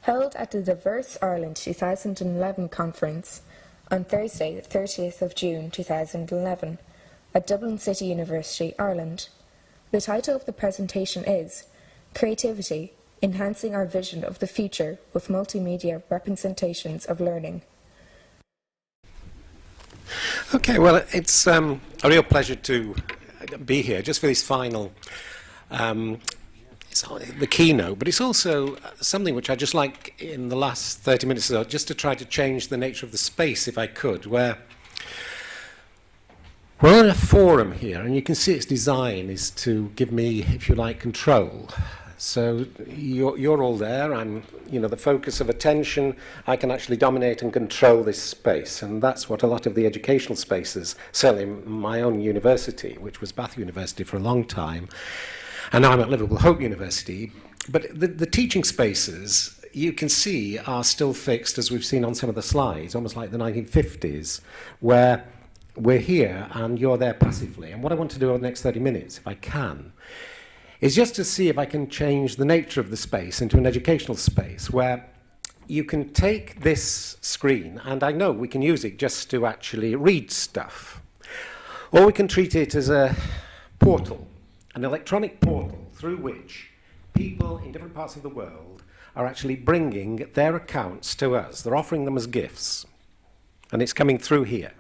held at the Diverse Ireland 2011 conference on Thursday, the 30th of June 2011, at Dublin City University, Ireland. The title of the presentation is Creativity, Enhancing Our Vision of the Future with Multimedia Representations of Learning. Okay, well, it's a real pleasure to be here just for this final, it's the keynote, but it's also something which I just like in the last 30 minutes or so, just to try to change the nature of the space, if I could, where we're on a forum here, and you can see its design is to give me, if you like, control. So you're all there. I'm, the focus of attention. I can actually dominate and control this space, and that's what a lot of the educational spaces, certainly my own university, which was Bath University for a long time, and now I'm at Liverpool Hope University. But the teaching spaces, you can see, are still fixed, as we've seen on some of the slides, almost like the 1950s, where we're here and you're there passively. And what I want to do over the next 30 minutes, if I can, is just to see if I can change the nature of the space into an educational space where you can take this screen, and I know we can use it just to actually read stuff, or we can treat it as a portal, an electronic portal through which people in different parts of the world are actually bringing their accounts to us. They're offering them as gifts, and it's coming through here.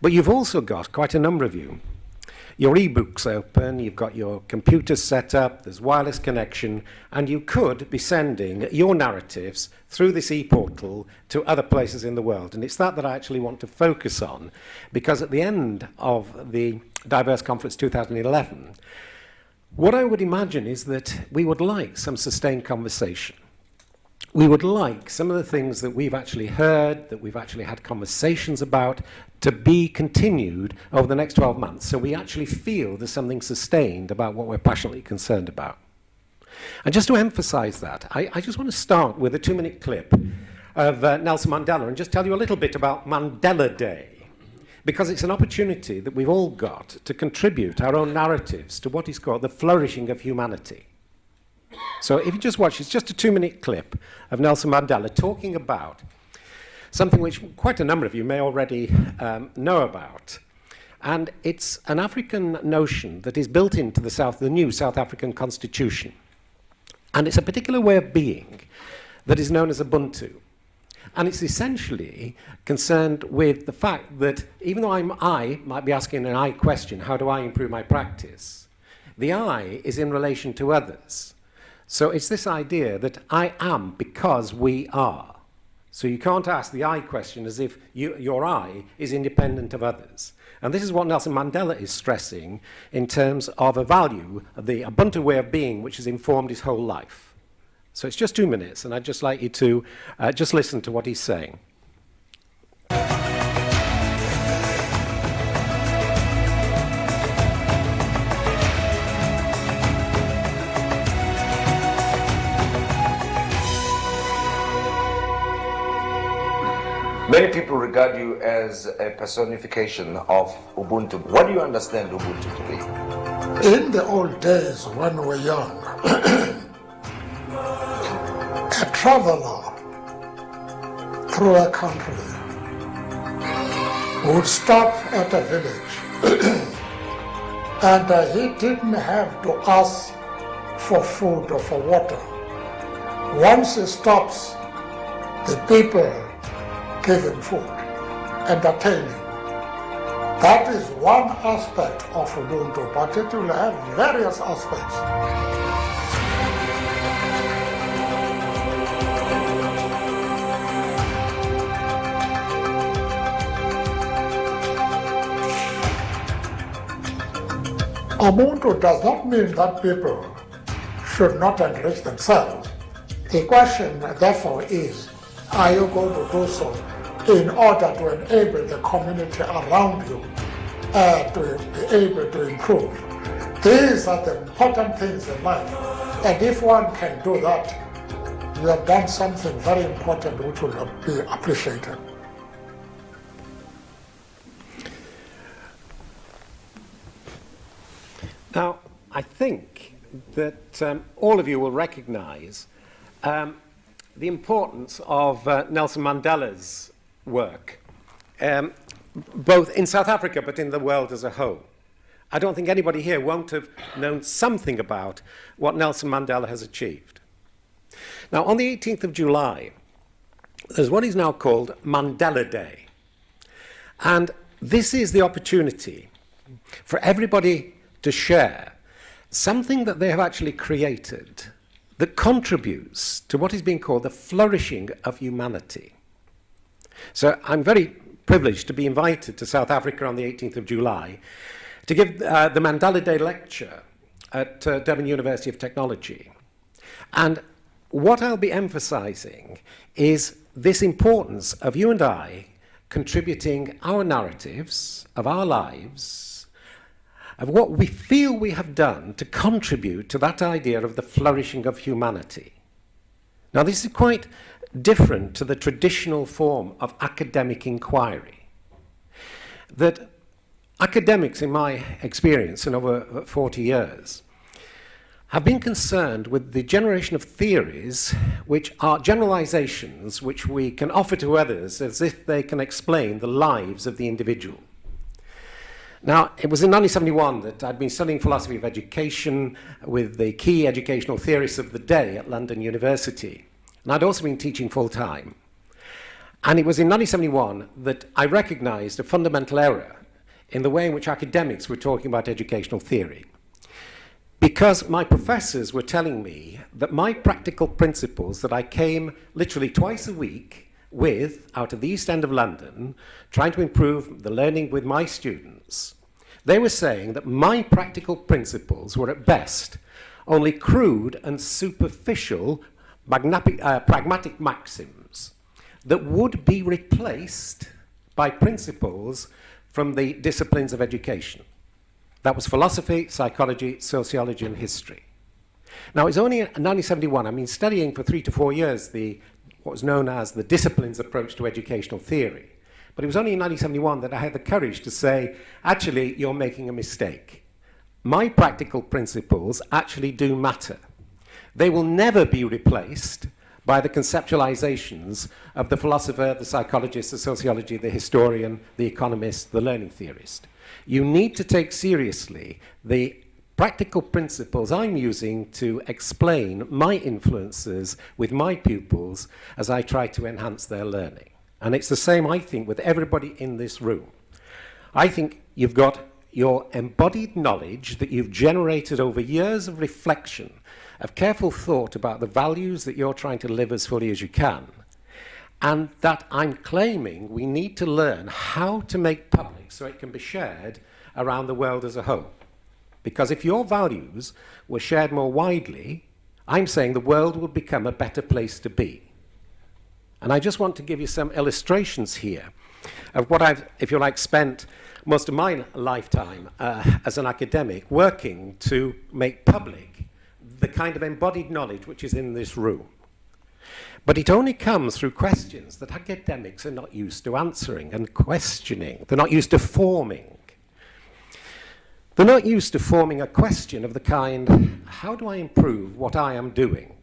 But you've also got, quite a number of you, your e-books open, you've got your computers set up, there's wireless connection, and you could be sending your narratives through this e-portal to other places in the world. And it's that I actually want to focus on, because at the end of the Diverse Conference 2011, what I would imagine is that we would like some sustained conversation. We would like some of the things that we've actually heard, that we've actually had conversations about, to be continued over the next 12 months, so we actually feel there's something sustained about what we're passionately concerned about. And just to emphasize that, I just want to start with a 2-minute clip of Nelson Mandela and just tell you a little bit about Mandela Day, because it's an opportunity that we've all got to contribute our own narratives to what is called the flourishing of humanity. So if you just watch, it's just a 2-minute clip of Nelson Mandela talking about something which quite a number of you may already know about. And it's an African notion that is built into the new South African Constitution. And it's a particular way of being that is known as Ubuntu. And it's essentially concerned with the fact that even though I might be asking an I question, how do I improve my practice? The I is in relation to others. So it's this idea that I am because we are. So you can't ask the I question as if your I is independent of others. And this is what Nelson Mandela is stressing in terms of a value of the Ubuntu way of being, which has informed his whole life. So it's just 2 minutes, and I'd just like you to just listen to what he's saying. Many people regard you as a personification of Ubuntu. What do you understand Ubuntu to be? In the old days when we were young, a traveler through a country would stop at a village and he didn't have to ask for food or for water. Once he stops, the people give him food, entertain him. That is one aspect of Ubuntu, but it will have various aspects. Ubuntu does not mean that people should not enrich themselves. The question, therefore, is, are you going to do so in order to enable the community around you to be able to improve? These are the important things in life. And if one can do that, you have done something very important which will be appreciated. Now, I think that all of you will recognize the importance of Nelson Mandela's work, both in South Africa but in the world as a whole. I don't think anybody here won't have known something about what Nelson Mandela has achieved. Now, on the 18th of July, there's what is now called Mandela Day. And this is the opportunity for everybody to share something that they have actually created that contributes to what is being called the flourishing of humanity. So I'm very privileged to be invited to South Africa on the 18th of July to give the Mandela Day lecture at Dublin University of Technology. And what I'll be emphasizing is this importance of you and I contributing our narratives of our lives, of what we feel we have done to contribute to that idea of the flourishing of humanity. Now, this is quite different to the traditional form of academic inquiry. That academics, in my experience in over 40 years, have been concerned with the generation of theories which are generalizations which we can offer to others as if they can explain the lives of the individual. Now, it was in 1971 that I'd been studying philosophy of education with the key educational theorists of the day at London University. And I'd also been teaching full-time. And it was in 1971 that I recognized a fundamental error in the way in which academics were talking about educational theory. Because my professors were telling me that my practical principles that I came literally twice a week with out of the East End of London, trying to improve the learning with my students, they were saying that my practical principles were at best only crude and superficial pragmatic maxims that would be replaced by principles from the disciplines of education. That was philosophy, psychology, sociology, and history. Now, it was only in 1971, I mean, studying for 3 to 4 years what was known as the disciplines approach to educational theory. But it was only in 1971 that I had the courage to say, actually, you're making a mistake. My practical principles actually do matter. They will never be replaced by the conceptualizations of the philosopher, the psychologist, the sociologist, the historian, the economist, the learning theorist. You need to take seriously the practical principles I'm using to explain my influences with my pupils as I try to enhance their learning. And it's the same, I think, with everybody in this room. I think you've got your embodied knowledge that you've generated over years of reflection, of careful thought about the values that you're trying to live as fully as you can, and that I'm claiming we need to learn how to make public so it can be shared around the world as a whole. Because if your values were shared more widely, I'm saying the world would become a better place to be. And I just want to give you some illustrations here of what I've, if you like, spent most of my lifetime as an academic working to make public the kind of embodied knowledge which is in this room. But it only comes through questions that academics are not used to answering and questioning. They're not used to forming. They're not used to forming a question of the kind, how do I improve what I am doing?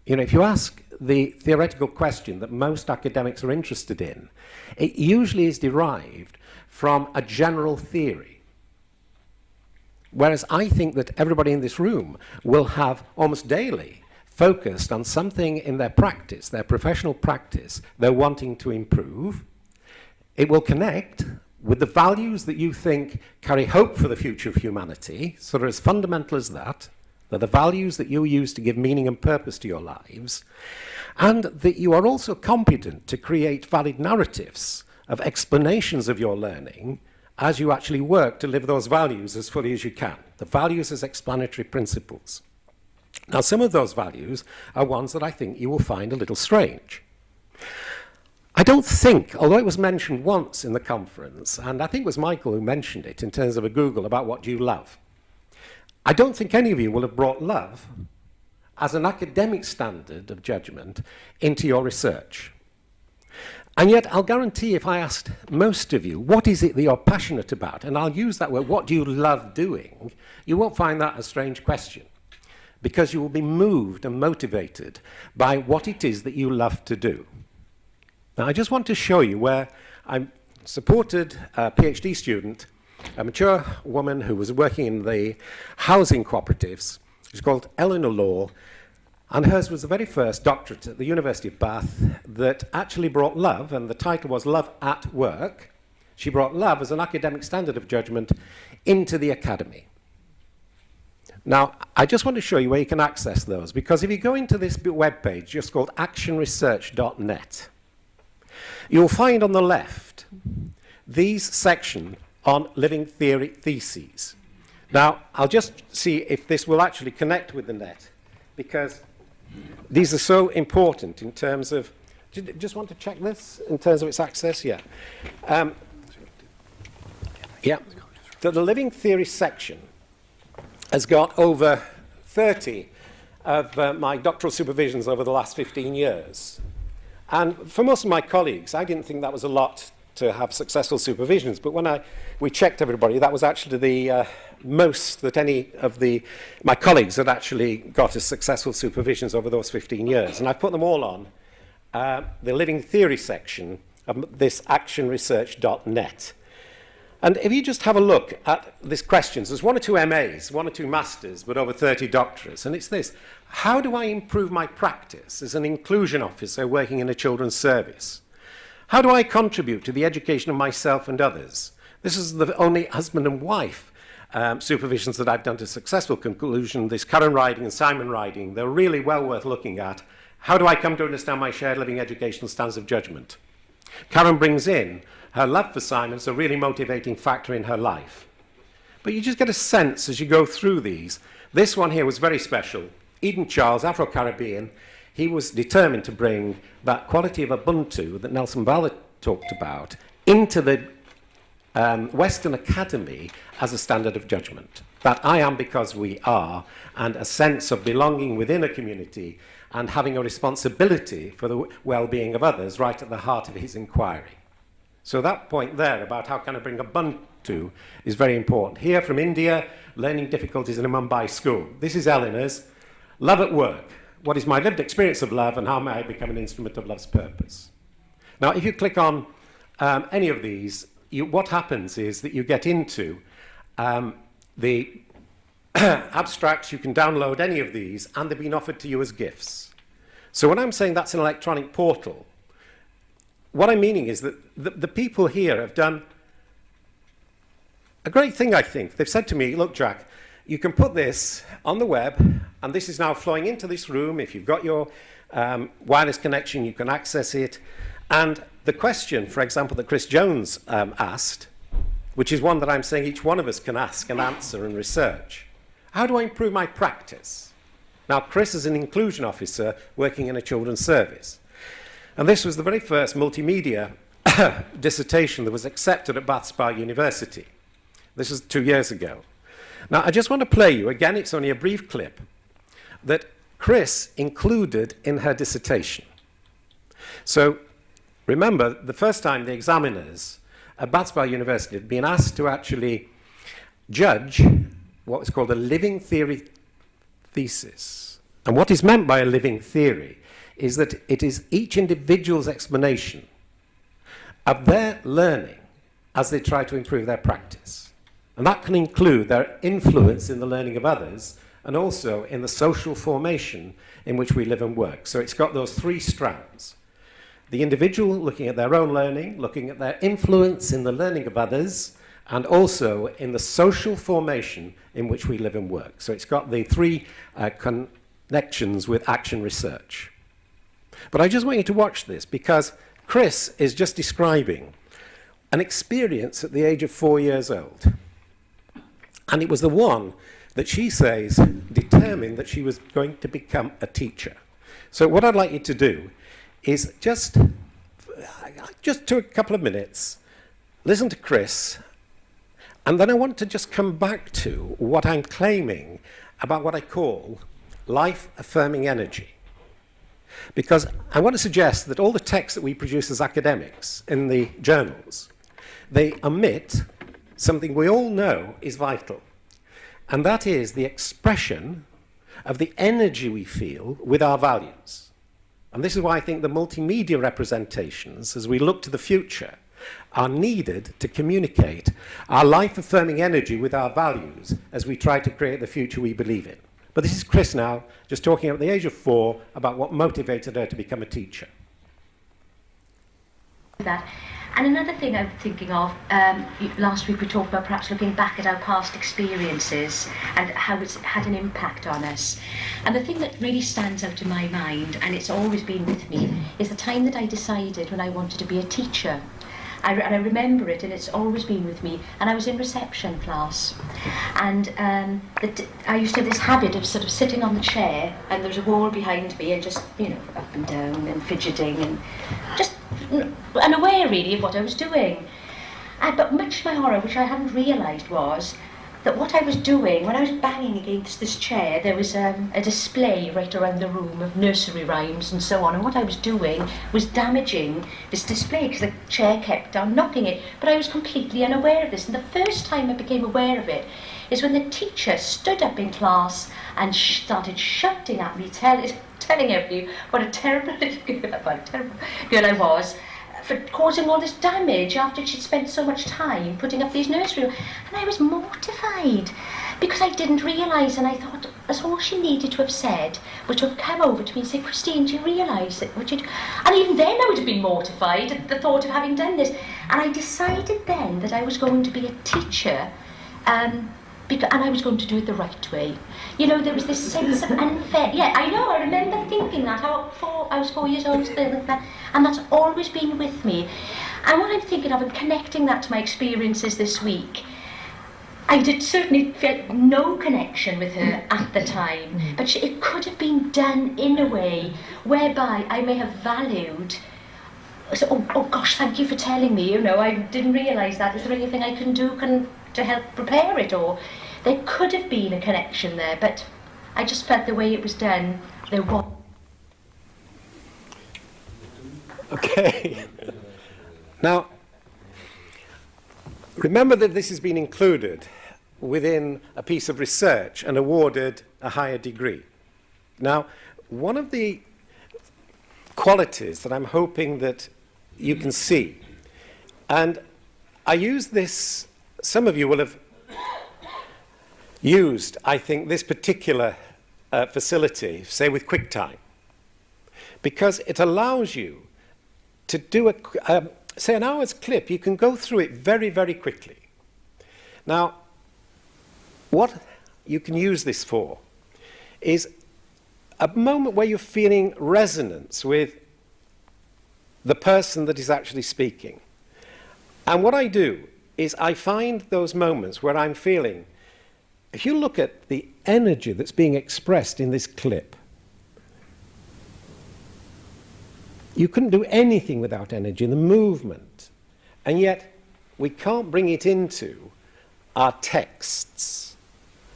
You know, if you ask the theoretical question that most academics are interested in, it usually is derived from a general theory. Whereas I think that everybody in this room will have almost daily focused on something in their practice, their professional practice, they're wanting to improve. It will connect with the values that you think carry hope for the future of humanity, sort of as fundamental as that. They're the values that you use to give meaning and purpose to your lives, and that you are also competent to create valid narratives of explanations of your learning as you actually work to live those values as fully as you can. The values as explanatory principles. Now, some of those values are ones that I think you will find a little strange. I don't think, although it was mentioned once in the conference, and I think it was Michael who mentioned it in terms of a Google about what do you love, I don't think any of you will have brought love as an academic standard of judgment into your research. And yet, I'll guarantee if I asked most of you, what is it that you're passionate about? And I'll use that word, what do you love doing? You won't find that a strange question. because you will be moved and motivated by what it is that you love to do. Now, I just want to show you where I supported a PhD student, a mature woman who was working in the housing cooperatives. She's called Eleanor Law, and hers was the very first doctorate at the University of Bath that actually brought love, and the title was Love at Work. She brought love as an academic standard of judgment into the academy. Now, I just want to show you where you can access those, because if you go into this web page, just called actionresearch.net, you'll find on the left these section on living theory theses. Now, I'll just see if this will actually connect with the net, because these are so important in terms of, do you just want to check this in terms of its access? Yeah. So the living theory section has got over 30 of my doctoral supervisions over the last 15 years. And for most of my colleagues, I didn't think that was a lot to have successful supervisions, but when we checked everybody, that was actually the most that any of my colleagues had actually got as successful supervisions over those 15 years. And I've put them all on the living theory section of this actionresearch.net. And if you just have a look at these questions, there's 1 or 2 MAs, 1 or 2 masters, but over 30 doctorates. And it's this: how do I improve my practice as an inclusion officer working in a children's service? How do I contribute to the education of myself and others? This is the only husband and wife supervisions that I've done to successful conclusion. This Karen Riding and Simon Riding, they're really well worth looking at. How do I come to understand my shared living educational standards of judgment? Karen brings in her love for Simon as a really motivating factor in her life. But you just get a sense as you go through these. This one here was very special. Eden Charles, Afro-Caribbean, he was determined to bring that quality of Ubuntu that Nelson Ballard talked about into the Western Academy as a standard of judgment. That I am because we are, and a sense of belonging within a community and having a responsibility for the well-being of others right at the heart of his inquiry. So that point there about how can I bring Ubuntu is very important. Here from India, learning difficulties in a Mumbai school. This is Eleanor's love at work. What is my lived experience of love and how may I become an instrument of love's purpose? Now, if you click on any of these, what happens is that you get into the abstracts. You can download any of these, and they've been offered to you as gifts. So when I'm saying that's an electronic portal, what I'm meaning is that the people here have done a great thing, I think. They've said to me, look, Jack, you can put this on the web, and this is now flowing into this room. If you've got your wireless connection, you can access it. And the question, for example, that Chris Jones asked, which is one that I'm saying each one of us can ask and answer and research. How do I improve my practice? Now, Chris is an inclusion officer working in a children's service. And this was the very first multimedia dissertation that was accepted at Bath Spa University. This was 2 years ago. Now, I just want to play you, again, it's only a brief clip, that Chris included in her dissertation. So, remember, the first time the examiners at Bath Spa University had been asked to actually judge what was called a living theory thesis. And what is meant by a living theory is that it is each individual's explanation of their learning as they try to improve their practice. And that can include their influence in the learning of others and also in the social formation in which we live and work. So it's got those 3 strands. The individual looking at their own learning, looking at their influence in the learning of others, and also in the social formation in which we live and work. So it's got the 3 connections with action research. But I just want you to watch this, because Chris is just describing an experience at the age of 4 years old. And it was the one that she says determined that she was going to become a teacher. So what I'd like you to do is just to a couple of minutes, listen to Chris, and then I want to just come back to what I'm claiming about what I call life-affirming energy. Because I want to suggest that all the texts that we produce as academics in the journals, they omit something we all know is vital, and that is the expression of the energy we feel with our values. And this is why I think the multimedia representations, as we look to the future, are needed to communicate our life-affirming energy with our values as we try to create the future we believe in. But this is Chris now, just talking at the age of 4 about what motivated her to become a teacher. That. And another thing I'm thinking of, last week we talked about perhaps looking back at our past experiences and how it's had an impact on us. And the thing that really stands out in my mind, and it's always been with me, is the time that I decided when I wanted to be a teacher. And I remember it, and it's always been with me. And I was in reception class, and I used to have this habit of sort of sitting on the chair, and there was a wall behind me, and just, you know, up and down and fidgeting, and just unaware really of what I was doing. But much to my horror, which I hadn't realised, was that what I was doing, when I was banging against this chair, there was a display right around the room of nursery rhymes and so on, and what I was doing was damaging this display because the chair kept on knocking it, but I was completely unaware of this. And the first time I became aware of it is when the teacher stood up in class and started shouting at me, telling everybody what a terrible girl I was, for causing all this damage after she'd spent so much time putting up these nursery. And I was mortified because I didn't realise, and I thought that's all she needed to have said was to have come over to me and say, Christine, do you realise that what you do? And even then I would have been mortified at the thought of having done this. And I decided then that I was going to be a teacher, and I was going to do it the right way. You know, there was this sense of unfair. Yeah, I know, I remember thinking that. I was 4 years old, like that, and that's always been with me. And what I'm thinking of, and connecting that to my experiences this week, I did certainly feel no connection with her at the time, but it could have been done in a way whereby I may have valued. So, oh gosh, thank you for telling me, you know, I didn't realise that. Is there anything I can do to help prepare it? Or there could have been a connection there, but I just felt the way it was done, there was. Okay. Now, remember that this has been included within a piece of research and awarded a higher degree. Now, one of the qualities that I'm hoping that you can see, and I use this, some of you will have used, I think, this particular facility, say with QuickTime, because it allows you to do say an hour's clip. You can go through it very, very quickly. Now, what you can use this for is a moment where you're feeling resonance with the person that is actually speaking. And what I do is I find those moments where I'm feeling, if you look at the energy that's being expressed in this clip, you couldn't do anything without energy, the movement. And yet, we can't bring it into our texts.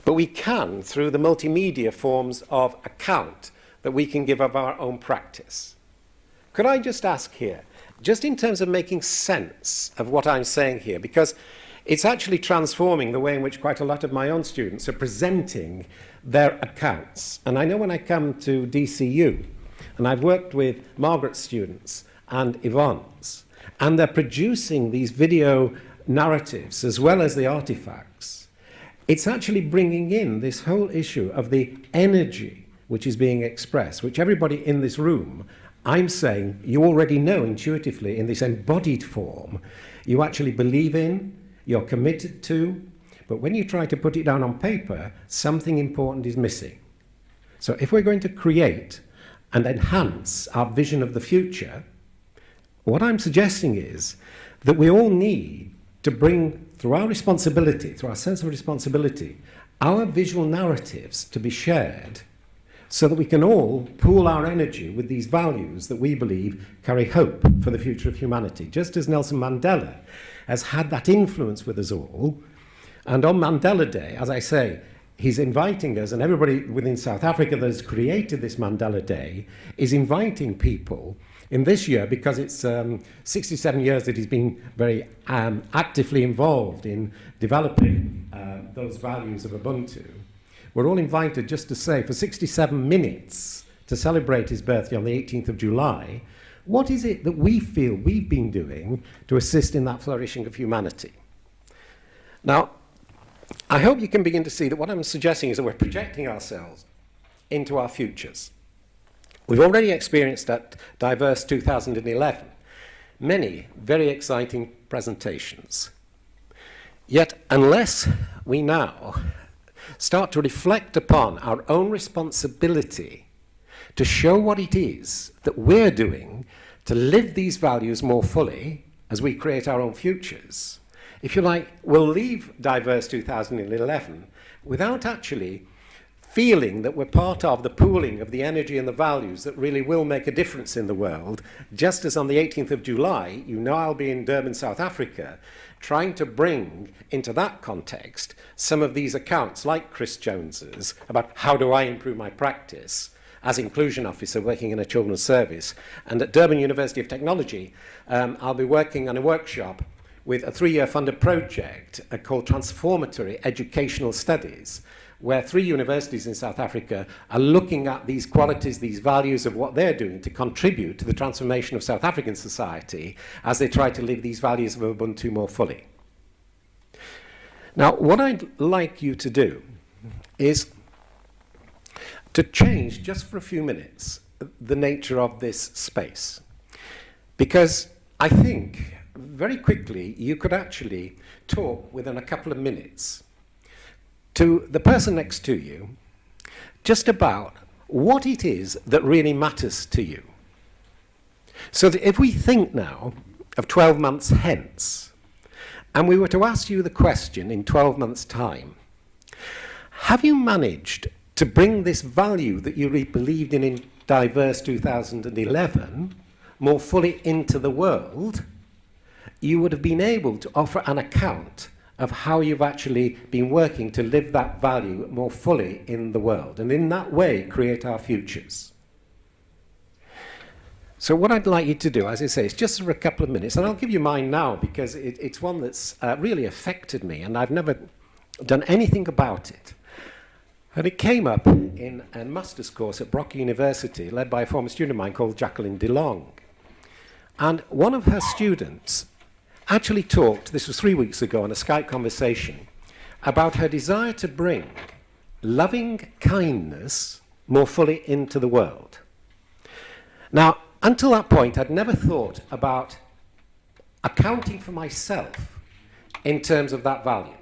But we can through the multimedia forms of account that we can give of our own practice. Could I just ask here, just in terms of making sense of what I'm saying here, because it's actually transforming the way in which quite a lot of my own students are presenting their accounts. And I know when I come to DCU, and I've worked with Margaret's students and Yvonne's, and they're producing these video narratives as well as the artifacts. It's actually bringing in this whole issue of the energy which is being expressed, which everybody in this room, I'm saying, you already know intuitively in this embodied form, you actually believe in, you're committed to, but when you try to put it down on paper, something important is missing. So if we're going to create and enhance our vision of the future, what I'm suggesting is that we all need to bring, through our responsibility, through our sense of responsibility, our visual narratives to be shared so that we can all pool our energy with these values that we believe carry hope for the future of humanity. Just as Nelson Mandela has had that influence with us all, and on Mandela Day, as I say, he's inviting us, and everybody within South Africa that has created this Mandela Day is inviting people in this year, because it's 67 years that he's been very actively involved in developing those values of Ubuntu. we're all invited just to say, for 67 minutes, to celebrate his birthday on the 18th of July, what is it that we feel we've been doing to assist in that flourishing of humanity? Now, I hope you can begin to see that what I'm suggesting is that we're projecting ourselves into our futures. We've already experienced at Diverse 2011 many very exciting presentations. Yet, unless we now start to reflect upon our own responsibility to show what it is that we're doing to live these values more fully as we create our own futures, if you like, we'll leave Diverse 2011 without actually feeling that we're part of the pooling of the energy and the values that really will make a difference in the world, just as on the 18th of July, you know I'll be in Durban, South Africa, trying to bring into that context some of these accounts, like Chris Jones's, about how do I improve my practice as inclusion officer working in a children's service. And at Durban University of Technology, I'll be working on a workshop with a 3-year funded project called Transformatory Educational Studies, where 3 universities in South Africa are looking at these qualities, these values of what they're doing to contribute to the transformation of South African society as they try to live these values of Ubuntu more fully. Now, what I'd like you to do is to change, just for a few minutes, the nature of this space. Because I think, very quickly, you could actually talk within a couple of minutes to the person next to you just about what it is that really matters to you. So that if we think now of 12 months hence, and we were to ask you the question in 12 months' time, have you managed to bring this value that you really believed in Diverse 2011 more fully into the world? You would have been able to offer an account of how you've actually been working to live that value more fully in the world, and in that way create our futures. So what I'd like you to do, as I say, is just for a couple of minutes, and I'll give you mine now because it's one that's really affected me, and I've never done anything about it. And it came up in a master's course at Brock University, led by a former student of mine called Jacqueline DeLong. And one of her students actually talked, this was 3 weeks ago, on a Skype conversation, about her desire to bring loving kindness more fully into the world. Now, until that point, I'd never thought about accounting for myself in terms of that value.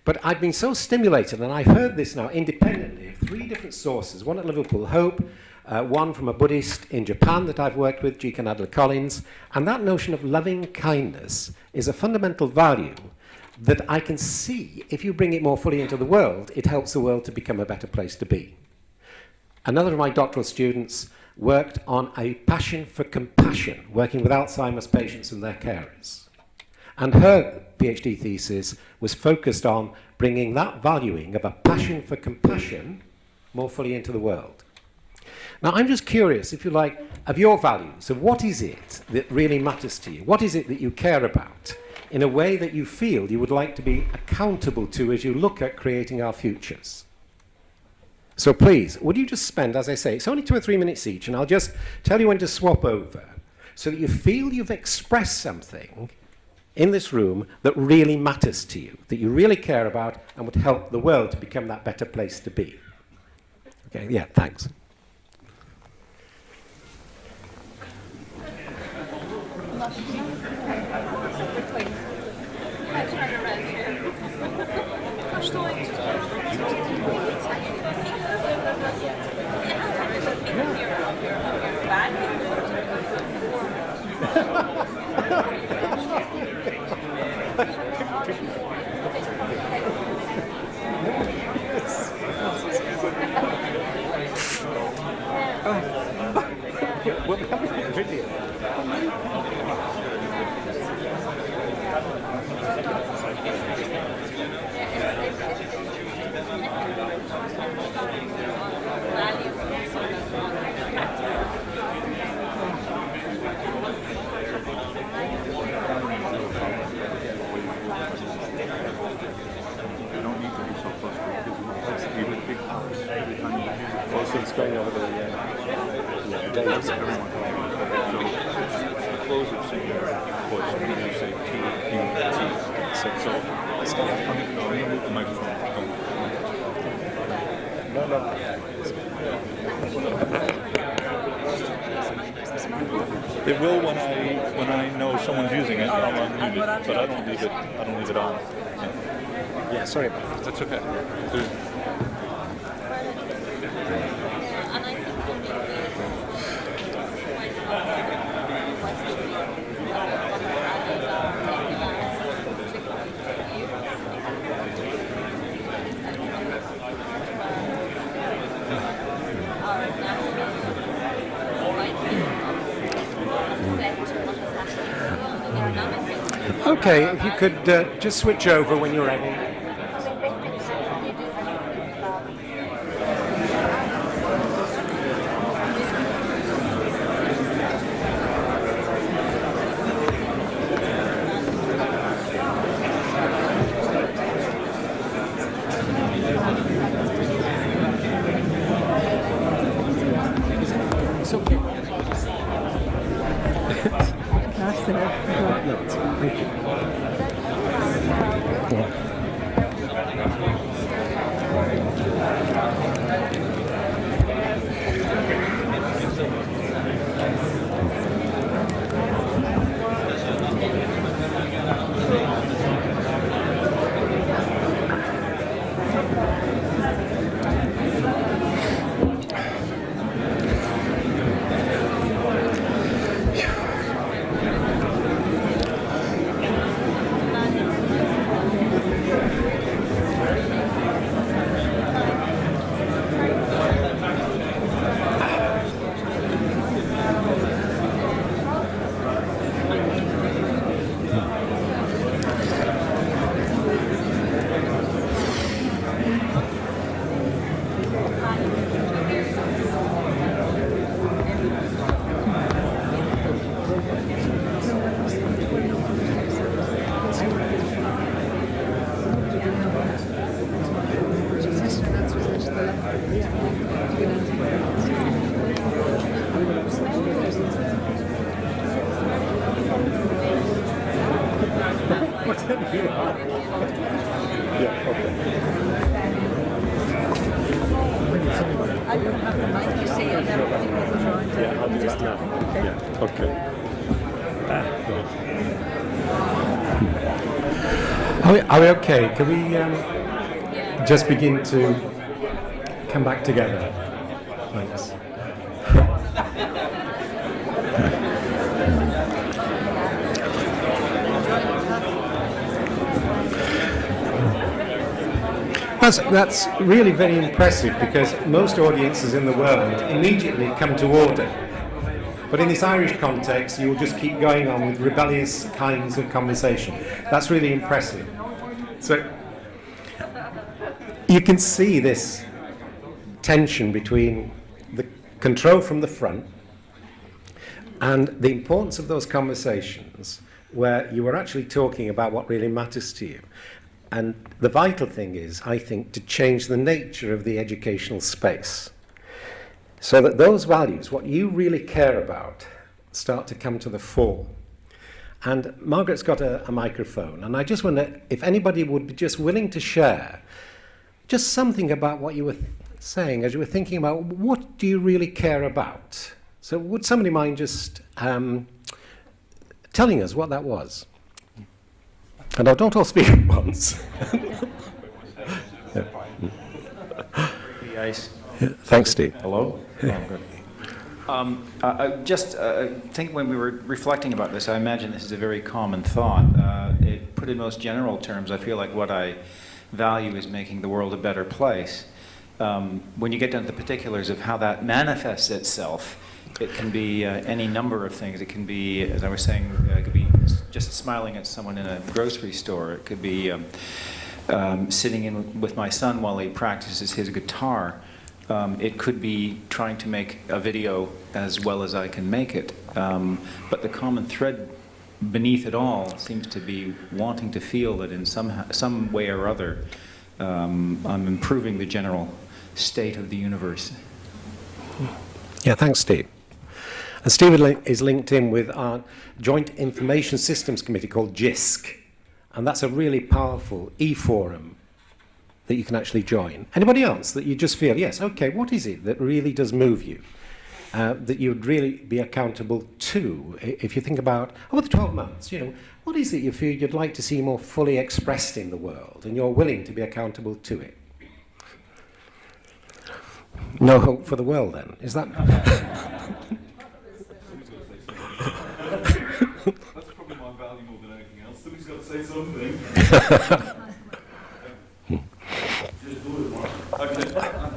But I've been so stimulated, and I've heard this now independently of 3 different sources, one at Liverpool Hope, one from a Buddhist in Japan that I've worked with, G. Adler Collins, and that notion of loving kindness is a fundamental value that I can see, if you bring it more fully into the world, it helps the world to become a better place to be. Another of my doctoral students worked on a passion for compassion, working with Alzheimer's patients and their carers. And her PhD thesis was focused on bringing that valuing of a passion for compassion more fully into the world. Now, I'm just curious, if you like, of your values, of what is it that really matters to you? What is it that you care about in a way that you feel you would like to be accountable to as you look at creating our futures? So please, would you just spend, as I say, it's only 2 or 3 minutes each, and I'll just tell you when to swap over so that you feel you've expressed something in this room that really matters to you, that you really care about and would help the world to become that better place to be. Okay, yeah, thanks. We'll be having a video. You don't need to be so close to it. Everyone. So close it so you push, and then you say P-U-T. So let's get it. No, I'm going to move the microphone. No. It will when I know someone's using it. I'll unmute it, but I don't leave it on. Yeah, sorry about that. That's okay. Okay, if you could just switch over when you're ready. It's okay. No, it's thank you. Are we okay? Can we just begin to come back together? Thanks. That's really very impressive, because most audiences in the world immediately come to order. But in this Irish context, you'll just keep going on with rebellious kinds of conversation. That's really impressive. So you can see this tension between the control from the front and the importance of those conversations where you are actually talking about what really matters to you. And the vital thing is, I think, to change the nature of the educational space, so that those values, what you really care about, start to come to the fore. And Margaret's got a microphone, and I just wonder if anybody would be just willing to share just something about what you were saying as you were thinking about what do you really care about. So would somebody mind just telling us what that was? And I don't all speak at once. Ice. Yeah. Thanks, Steve. Hello? Yeah. Oh, good. I just think when we were reflecting about this, I imagine this is a very common thought. It, put in most general terms, I feel like what I value is making the world a better place. When you get down to the particulars of how that manifests itself, it can be any number of things. It can be, as I was saying, it could be just smiling at someone in a grocery store. It could be sitting in with my son while he practices his guitar. It could be trying to make a video as well as I can make it. But the common thread beneath it all seems to be wanting to feel that in some way or other I'm improving the general state of the universe. Yeah, thanks, Steve. And Stephen is linked in with our Joint Information Systems Committee called JISC. And that's a really powerful e-forum that you can actually join. Anybody else that you just feel, yes, okay, what is it that really does move you? That you would really be accountable to? If you think about, over the 12 months, what is it you feel you'd like to see more fully expressed in the world, and you're willing to be accountable to it? No hope for the world, then? Is that... That's probably my value more than anything else. Somebody's got to say something.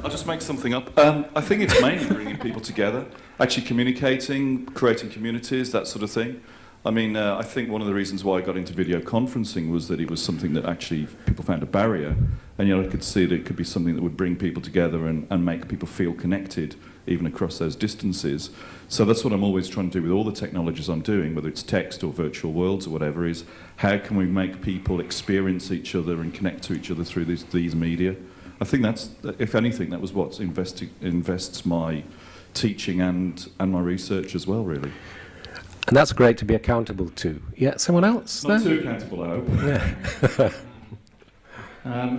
I'll just make something up. I think it's mainly bringing people together, actually communicating, creating communities, that sort of thing. I mean, I think one of the reasons why I got into video conferencing was that it was something that actually people found a barrier, and I could see that it could be something that would bring people together and make people feel connected, even across those distances. So that's what I'm always trying to do with all the technologies I'm doing, whether it's text or virtual worlds or whatever, is how can we make people experience each other and connect to each other through these media? I think that's, if anything, that was what invests my teaching and my research as well, really. And that's great to be accountable to. Yeah, someone else? Not too accountable, I hope. Yeah.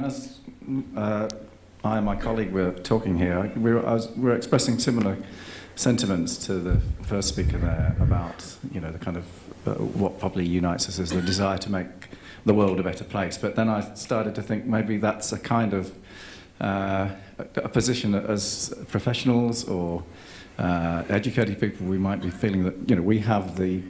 As I and my colleague were talking here, we were expressing similar sentiments to the first speaker there about, the kind of what probably unites us is the desire to make the world a better place. But then I started to think maybe that's a kind of a position as professionals or educated people, we might be feeling that we have the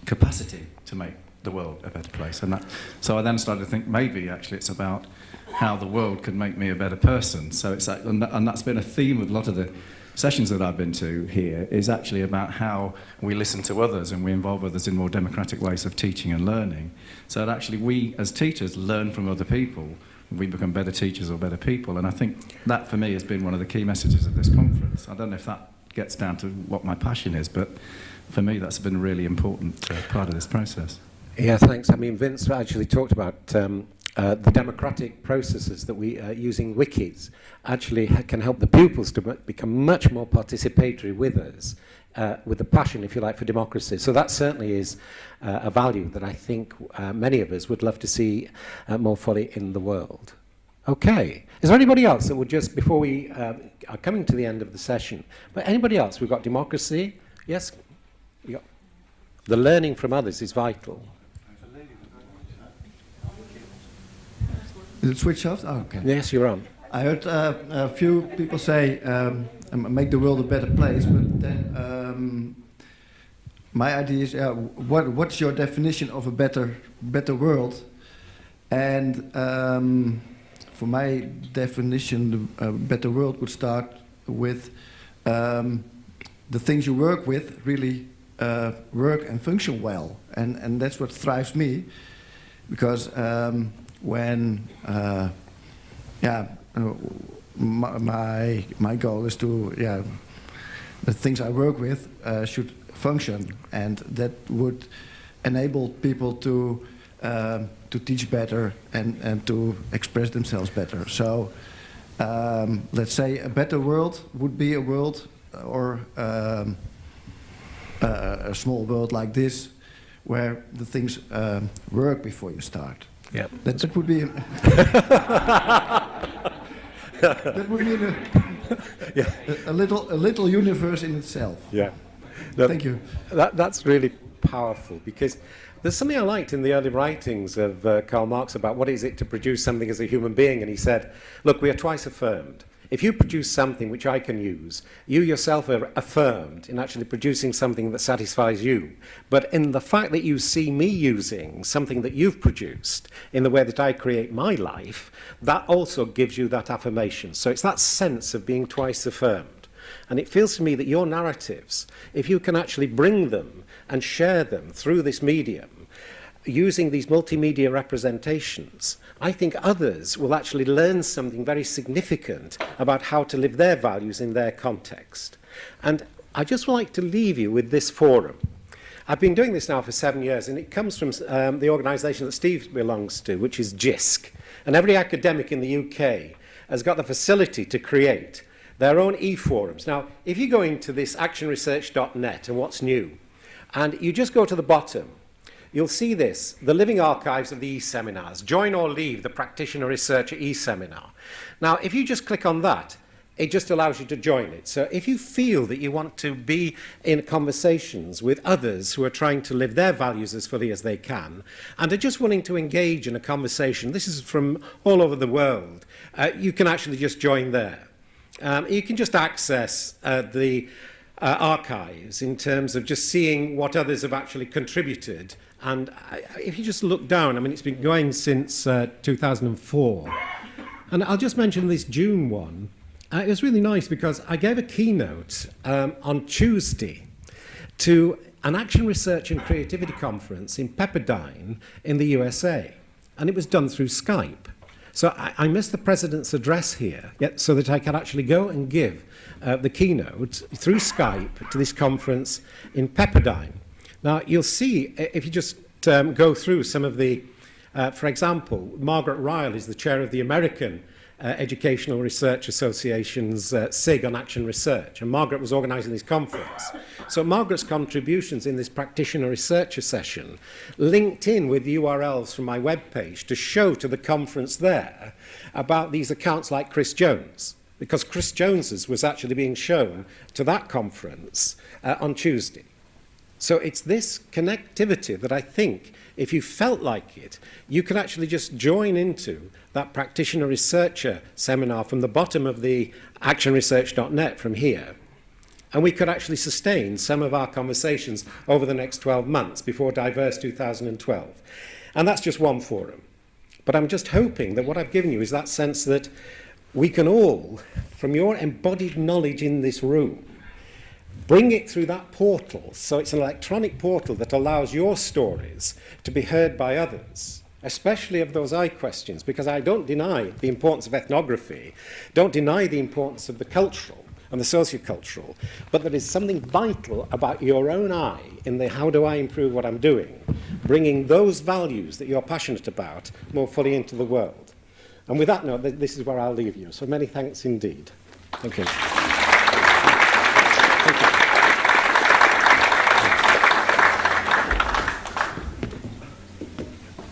capacity to make the world a better place, and so I then started to think maybe actually it's about how the world could make me a better person. So it's and that's been a theme of a lot of the sessions that I've been to here, is actually about how we listen to others and we involve others in more democratic ways of teaching and learning, so that actually we as teachers learn from other people. We become better teachers or better people, and I think that for me has been one of the key messages of this conference. I don't know if that gets down to what my passion is, but for me that's been a really important part of this process. Yeah, thanks. I mean, Vince actually talked about the democratic processes that we using wikis actually can help the pupils to become much more participatory with us, with the passion, if you like, for democracy. So that certainly is a value that I think many of us would love to see more fully in the world. Okay. Is there anybody else that would just, before we are coming to the end of the session, but anybody else? We've got democracy. Yes? The learning from others is vital. Is it switched off? Oh, okay. Yes, you're on. I heard a few people say, make the world a better place, but then my idea is, what's your definition of a better world? And for my definition, a better world would start with the things you work with really work and function well. And that's what thrives me, because when my goal is to the things I work with should function, and that would enable people to teach better and to express themselves better. So let's say a better world would be a world, or a small world like this, where the things work before you start. Yeah, that would be. That would be a little universe in itself. Yeah. No, thank you. That's really powerful, because there's something I liked in the early writings of Karl Marx about what is it to produce something as a human being, and he said, look, we are twice affirmed. If you produce something which I can use, you yourself are affirmed in actually producing something that satisfies you. But in the fact that you see me using something that you've produced in the way that I create my life, that also gives you that affirmation. So it's that sense of being twice affirmed. And it feels to me that your narratives, if you can actually bring them and share them through this medium, using these multimedia representations, I think others will actually learn something very significant about how to live their values in their context. And I just would like to leave you with this forum. I've been doing this now for 7 years, and it comes from the organisation that Steve belongs to, which is JISC. And every academic in the UK has got the facility to create their own e-forums. Now, if you go into this actionresearch.net and what's new, and you just go to the bottom, you'll see this, the living archives of the e-seminars, join or leave the practitioner researcher e-seminar. Now, if you just click on that, it just allows you to join it. So if you feel that you want to be in conversations with others who are trying to live their values as fully as they can, and are just wanting to engage in a conversation, this is from all over the world, you can actually just join there. You can just access the archives in terms of just seeing what others have actually contributed. And if you just look down, I mean, it's been going since 2004. And I'll just mention this June one. It was really nice because I gave a keynote on Tuesday to an action research and creativity conference in Pepperdine in the USA. And it was done through Skype. So I missed the president's address here, yet so that I could actually go and give the keynote through Skype to this conference in Pepperdine. Now, you'll see, if you just go through some of the, for example, Margaret Ryle is the chair of the American Educational Research Association's SIG on Action Research, and Margaret was organising this conference. So Margaret's contributions in this practitioner researcher session linked in with URLs from my webpage to show to the conference there about these accounts like Chris Jones, because Chris Jones's was actually being shown to that conference on Tuesday. So it's this connectivity that I think, if you felt like it, you can actually just join into that practitioner researcher seminar from the bottom of the actionresearch.net from here. And we could actually sustain some of our conversations over the next 12 months before Diverse 2012. And that's just one forum. But I'm just hoping that what I've given you is that sense that we can all, from your embodied knowledge in this room, bring it through that portal, so it's an electronic portal that allows your stories to be heard by others, especially of those I questions, because I don't deny the importance of ethnography, don't deny the importance of the cultural and the sociocultural, but there is something vital about your own I in the how do I improve what I'm doing, bringing those values that you're passionate about more fully into the world. And with that note, this is where I'll leave you. So many thanks indeed. Thank you.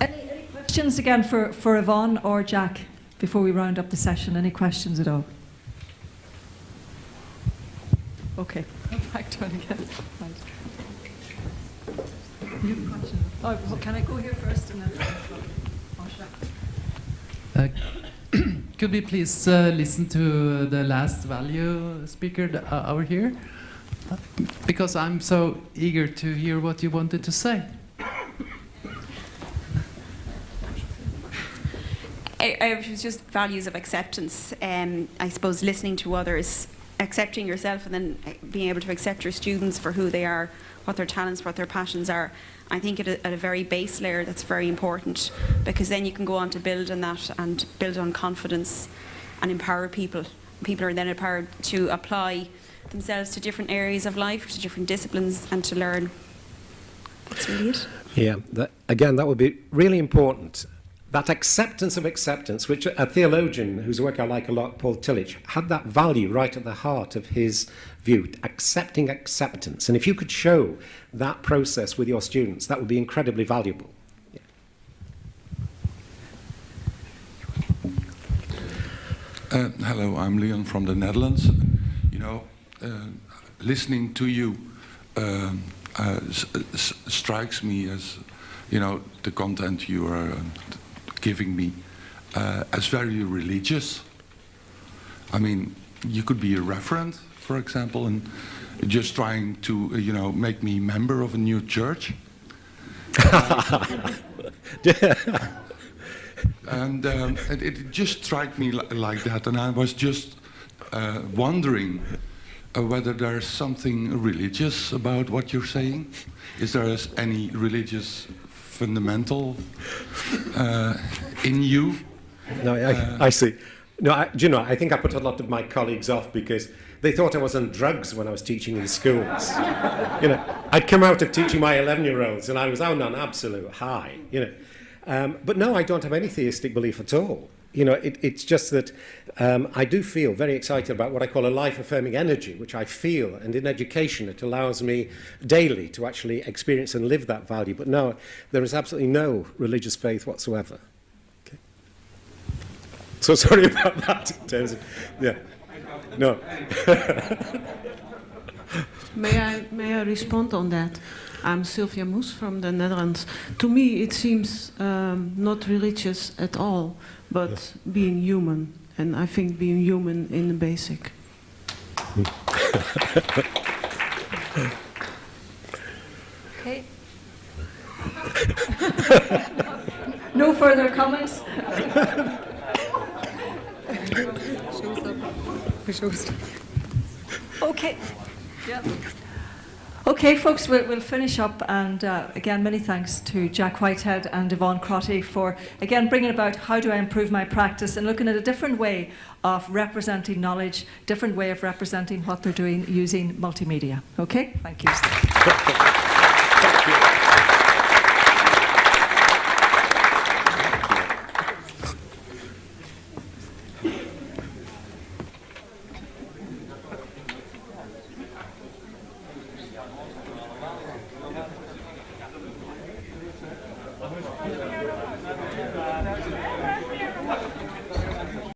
Any questions again for Yvonne or Jack before we round up the session? Any questions at all? Okay, back to it again. Right. You have a question? Oh, well, can I go here first and then? Could we please listen to the last value speaker over here? Because I'm so eager to hear what you wanted to say. It was just values of acceptance. I suppose listening to others, accepting yourself, and then being able to accept your students for who they are, what their talents, what their passions are. I think at a very base layer that's very important, because then you can go on to build on that and build on confidence and empower people. People are then empowered to apply themselves to different areas of life, to different disciplines, and to learn. That's really it. Yeah, that would be really important. That acceptance of acceptance, which a theologian whose work I like a lot, Paul Tillich, had that value right at the heart of his view, accepting acceptance. And if you could show that process with your students, that would be incredibly valuable. Yeah. Hello, I'm Leon from the Netherlands. You know, listening to you strikes me as, you know, the content you are giving me as very religious. I mean, you could be a reverend, for example, and just trying to, you know, make me member of a new church. And it just struck me like that, and I was just wondering whether there's something religious about what you're saying. Is there any religious fundamental in you? No, I see. No, do you know, I think I put a lot of my colleagues off because they thought I was on drugs when I was teaching in schools. You know, I'd come out of teaching my 11-year-olds and I was out on absolute high, you know. But no, I don't have any theistic belief at all. You know, it's just that I do feel very excited about what I call a life-affirming energy, which I feel, and in education it allows me daily to actually experience and live that value. But no, there is absolutely no religious faith whatsoever. Okay. So sorry about that in terms of, yeah, no. May I respond on that? I'm Sylvia Moes from the Netherlands. To me, it seems not religious at all, but being human. And I think being human in the basic. Okay. No further comments? Okay. Yeah. Okay, folks, we'll finish up, and again, many thanks to Jack Whitehead and Yvonne Crotty for, again, bringing about how do I improve my practice and looking at a different way of representing knowledge, different way of representing what they're doing using multimedia. Okay, thank you. Thank you.